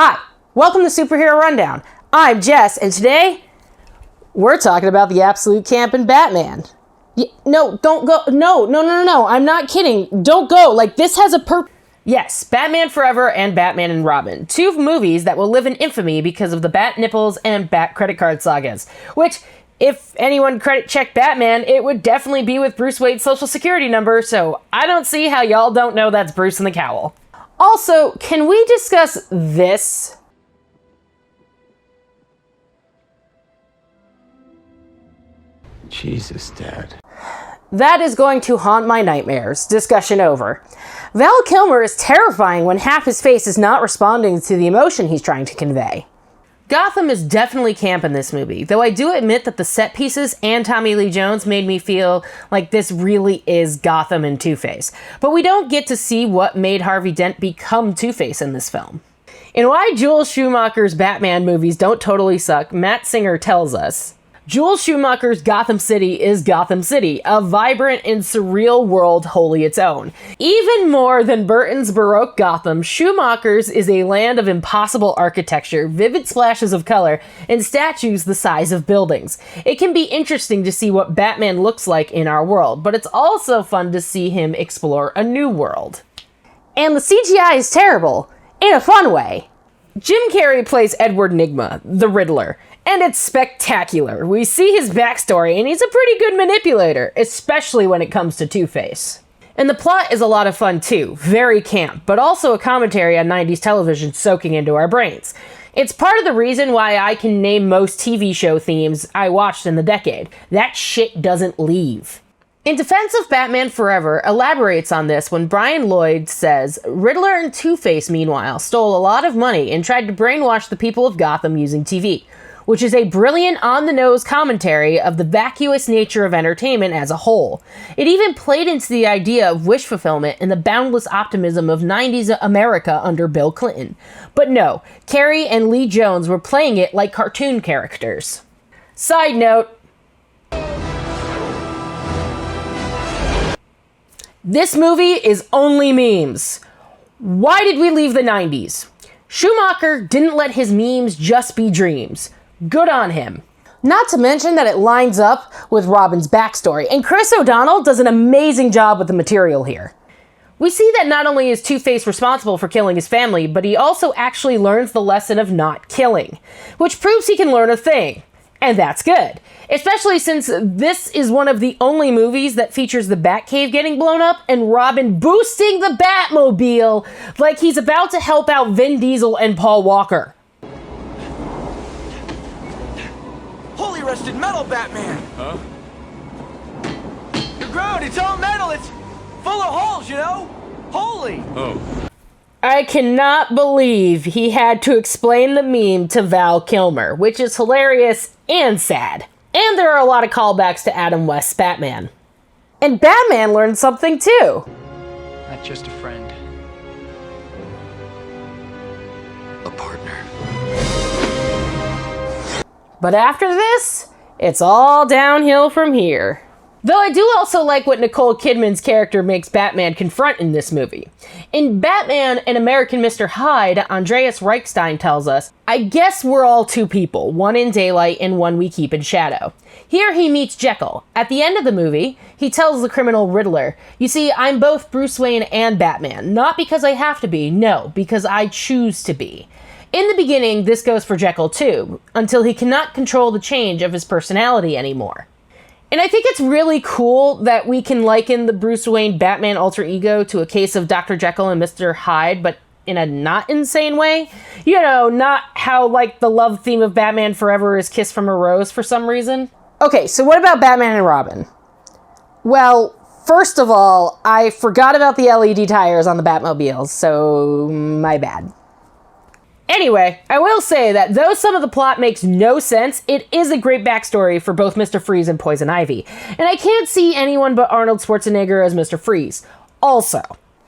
Hi, welcome to Superhero Rundown. I'm Jess, and today we're talking about the absolute camp in Batman. No, don't go. No. I'm not kidding. Don't go. Like, this has a purpose. Yes, Batman Forever and Batman and Robin. Two movies that will live in infamy because of the Bat Nipples and Bat Credit Card sagas. Which, if anyone credit checked Batman, it would definitely be with Bruce Wayne's social security number, so I don't see how y'all don't know that's Bruce in the cowl. Also, can we discuss this? Jesus, Dad. That is going to haunt my nightmares. Discussion over. Val Kilmer is terrifying when half his face is not responding to the emotion he's trying to convey. Gotham is definitely camp in this movie, though I do admit that the set pieces and Tommy Lee Jones made me feel like this really is Gotham and Two-Face. But we don't get to see what made Harvey Dent become Two-Face in this film. In Why Joel Schumacher's Batman movies don't totally suck, Matt Singer tells us, Joel Schumacher's Gotham City is Gotham City, a vibrant and surreal world wholly its own. Even more than Burton's Baroque Gotham, Schumacher's is a land of impossible architecture, vivid splashes of color, and statues the size of buildings. It can be interesting to see what Batman looks like in our world, but it's also fun to see him explore a new world. And the CGI is terrible, in a fun way. Jim Carrey plays Edward Nygma, the Riddler. And it's spectacular. We see his backstory, and he's a pretty good manipulator, especially when it comes to Two-Face. And the plot is a lot of fun too, very camp, but also a commentary on 90s television soaking into our brains. It's part of the reason why I can name most TV show themes I watched in the decade. That shit doesn't leave. In defense of Batman Forever elaborates on this when Brian Lloyd says, Riddler and Two-Face, meanwhile, stole a lot of money and tried to brainwash the people of Gotham using TV. Which is a brilliant on-the-nose commentary of the vacuous nature of entertainment as a whole. It even played into the idea of wish fulfillment and the boundless optimism of 90s America under Bill Clinton. But no, Carrey and Lee Jones were playing it like cartoon characters. Side note, this movie is only memes. Why did we leave the 90s? Schumacher didn't let his memes just be dreams. Good on him. Not to mention that it lines up with Robin's backstory, and Chris O'Donnell does an amazing job with the material here. We see that not only is Two-Face responsible for killing his family, but he also actually learns the lesson of not killing, which proves he can learn a thing. And that's good. Especially since this is one of the only movies that features the Batcave getting blown up and Robin boosting the Batmobile like he's about to help out Vin Diesel and Paul Walker. Holy rusted metal, Batman! Huh? You're grown, it's all metal, it's full of holes, you know? Holy! Oh. I cannot believe he had to explain the meme to Val Kilmer, which is hilarious and sad. And there are a lot of callbacks to Adam West's Batman. And Batman learned something too. Not just a friend. A partner. But after this, it's all downhill from here. Though I do also like what Nicole Kidman's character makes Batman confront in this movie. In Batman and American Mr. Hyde, Andreas Reichstein tells us, I guess we're all two people, one in daylight and one we keep in shadow. Here he meets Jekyll. At the end of the movie, he tells the criminal Riddler, you see, I'm both Bruce Wayne and Batman, not because I have to be, no, because I choose to be. In the beginning, this goes for Jekyll too, until he cannot control the change of his personality anymore. And I think it's really cool that we can liken the Bruce Wayne Batman alter ego to a case of Dr. Jekyll and Mr. Hyde, but in a not insane way. You know, not how, like, the love theme of Batman Forever is Kiss from a Rose for some reason. Okay, so what about Batman and Robin? Well, first of all, I forgot about the LED tires on the Batmobiles, so my bad. Anyway, I will say that though some of the plot makes no sense, it is a great backstory for both Mr. Freeze and Poison Ivy. And I can't see anyone but Arnold Schwarzenegger as Mr. Freeze. Also,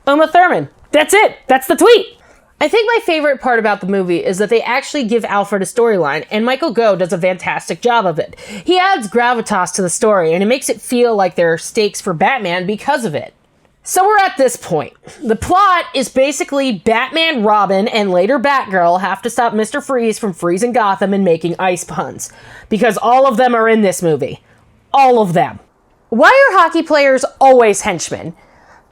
Uma Thurman. That's it. That's the tweet. I think my favorite part about the movie is that they actually give Alfred a storyline, and Michael Gough does a fantastic job of it. He adds gravitas to the story, and it makes it feel like there are stakes for Batman because of it. So we're at this point. The plot is basically Batman, Robin, and later Batgirl have to stop Mr. Freeze from freezing Gotham and making ice puns. Because all of them are in this movie. All of them. Why are hockey players always henchmen?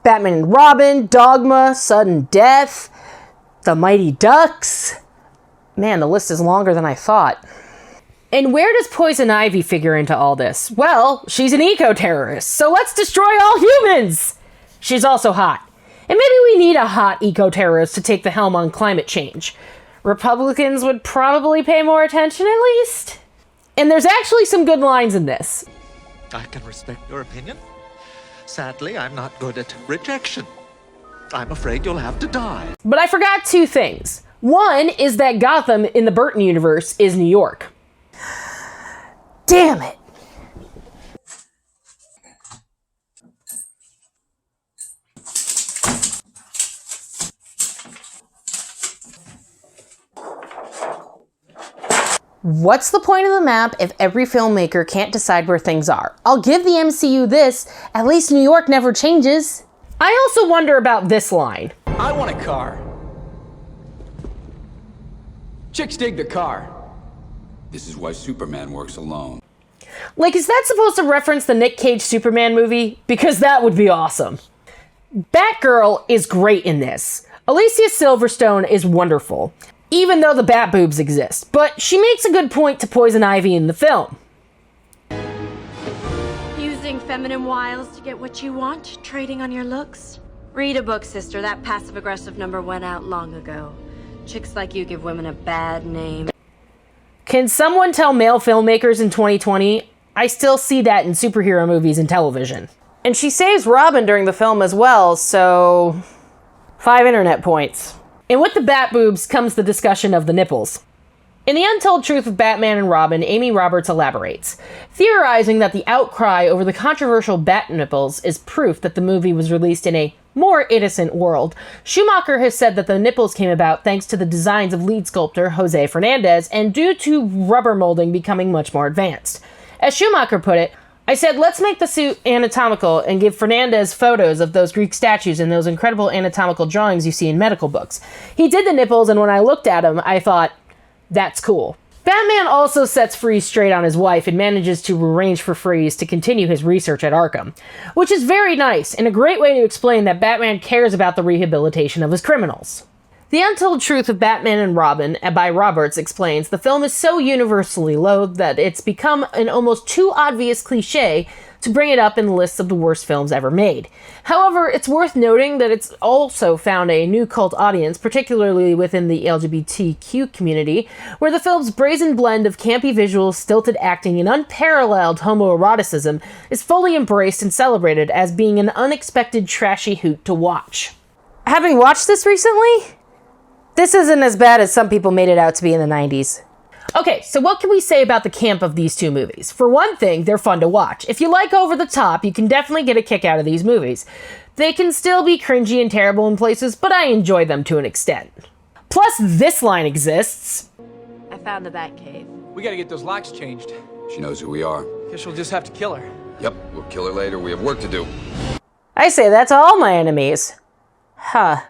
Batman and Robin, Dogma, Sudden Death, The Mighty Ducks. Man, the list is longer than I thought. And where does Poison Ivy figure into all this? Well, she's an eco-terrorist, so let's destroy all humans! She's also hot. And maybe we need a hot eco-terrorist to take the helm on climate change. Republicans would probably pay more attention at least. And there's actually some good lines in this. I can respect your opinion. Sadly, I'm not good at rejection. I'm afraid you'll have to die. But I forgot two things. One is that Gotham in the Burton universe is New York. Damn it! What's the point of the map if every filmmaker can't decide where things are? I'll give the MCU this, at least New York never changes. I also wonder about this line. I want a car. Chicks dig the car. This is why Superman works alone. Like, is that supposed to reference the Nick Cage Superman movie? Because that would be awesome. Batgirl is great in this. Alicia Silverstone is wonderful. Even though the bat boobs exist. But she makes a good point to Poison Ivy in the film. Using feminine wiles to get what you want, trading on your looks. Read a book, sister. That passive-aggressive number went out long ago. Chicks like you give women a bad name. Can someone tell male filmmakers in 2020? I still see that in superhero movies and television. And she saves Robin during the film as well, so 5 internet points. And with the bat boobs comes the discussion of the nipples. In The Untold Truth of Batman and Robin, Amy Roberts elaborates, theorizing that the outcry over the controversial bat nipples is proof that the movie was released in a more innocent world. Schmacher has said that the nipples came about thanks to the designs of lead sculptor Jose Fernandez and due to rubber molding becoming much more advanced. As Schmacher put it, I said, let's make the suit anatomical and give Fernandez photos of those Greek statues and those incredible anatomical drawings you see in medical books. He did the nipples, and when I looked at him, I thought, that's cool. Batman also sets Freeze straight on his wife and manages to arrange for Freeze to continue his research at Arkham, which is very nice and a great way to explain that Batman cares about the rehabilitation of his criminals. The Untold Truth of Batman and Robin by Roberts explains the film is so universally loathed that it's become an almost too obvious cliche to bring it up in lists of the worst films ever made. However, it's worth noting that it's also found a new cult audience, particularly within the LGBTQ community, where the film's brazen blend of campy visuals, stilted acting, and unparalleled homoeroticism is fully embraced and celebrated as being an unexpected trashy hoot to watch. Having watched this recently, this isn't as bad as some people made it out to be in the 90s. Okay, so what can we say about the camp of these two movies? For one thing, they're fun to watch. If you like over the top, you can definitely get a kick out of these movies. They can still be cringy and terrible in places, but I enjoy them to an extent. Plus, this line exists. I found the Batcave. We gotta get those locks changed. She knows who we are. Guess we'll just have to kill her. Yep, we'll kill her later. We have work to do. I say that to all my enemies. Huh.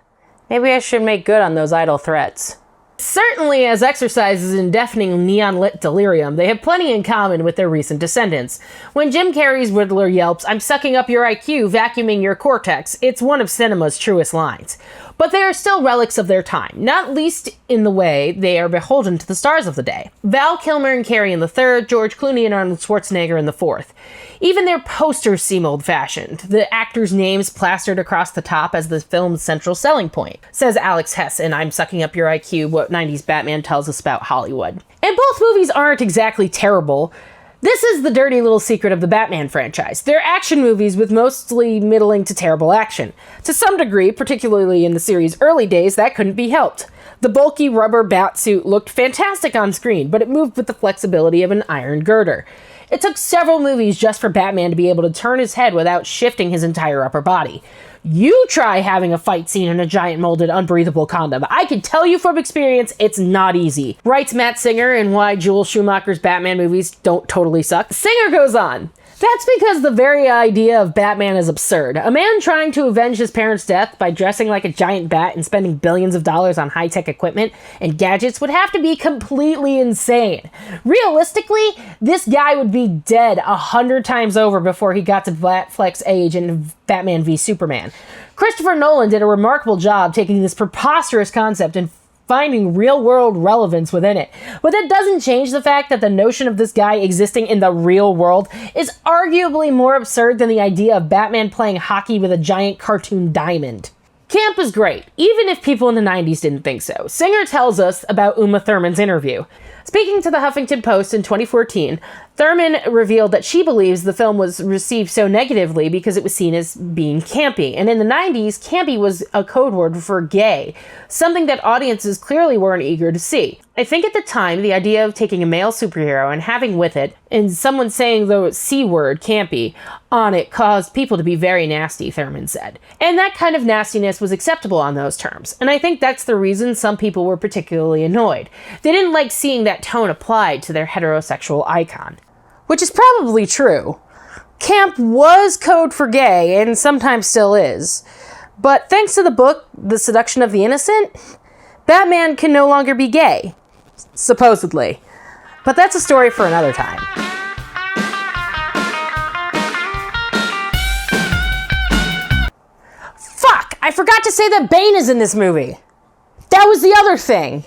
Maybe I should make good on those idle threats. Certainly, as exercises in deafening neon-lit delirium, they have plenty in common with their recent descendants. When Jim Carrey's Riddler yelps, "I'm sucking up your IQ, vacuuming your cortex," it's one of cinema's truest lines. But they are still relics of their time, not least in the way they are beholden to the stars of the day. Val Kilmer and Carrey in the third, George Clooney and Arnold Schwarzenegger in the fourth. Even their posters seem old-fashioned, the actors' names plastered across the top as the film's central selling point. Says Alex Hess in I'm Sucking Up Your IQ, What 90s Batman Tells Us About Hollywood. And both movies aren't exactly terrible. This is the dirty little secret of the Batman franchise. They're action movies with mostly middling to terrible action. To some degree, particularly in the series' early days, that couldn't be helped. The bulky rubber bat suit looked fantastic on screen, but it moved with the flexibility of an iron girder. It took several movies just for Batman to be able to turn his head without shifting his entire upper body. You try having a fight scene in a giant molded unbreathable condom. I can tell you from experience, it's not easy. Writes Matt Singer in why Joel Schumacher's Batman movies don't totally suck. Singer goes on. That's because the very idea of Batman is absurd. A man trying to avenge his parents' death by dressing like a giant bat and spending billions of dollars on high-tech equipment and gadgets would have to be completely insane. Realistically, this guy would be dead 100 times over before he got to Batfleck's age in Batman v Superman. Christopher Nolan did a remarkable job taking this preposterous concept and finding real-world relevance within it. But that doesn't change the fact that the notion of this guy existing in the real world is arguably more absurd than the idea of Batman playing hockey with a giant cartoon diamond. Camp is great, even if people in the 90s didn't think so. Singer tells us about Uma Thurman's interview. Speaking to the Huffington Post in 2014, Thurman revealed that she believes the film was received so negatively because it was seen as being campy. And in the 90s, campy was a code word for gay, something that audiences clearly weren't eager to see. I think at the time, the idea of taking a male superhero and having with it, and someone saying the C word, campy, on it caused people to be very nasty, Thurman said. And that kind of nastiness was acceptable on those terms. And I think that's the reason some people were particularly annoyed. They didn't like seeing that tone applied to their heterosexual icon. Which is probably true. Camp was code for gay, and sometimes still is. But thanks to the book, The Seduction of the Innocent, Batman can no longer be gay. Supposedly. But that's a story for another time. Fuck! I forgot to say that Bane is in this movie! That was the other thing!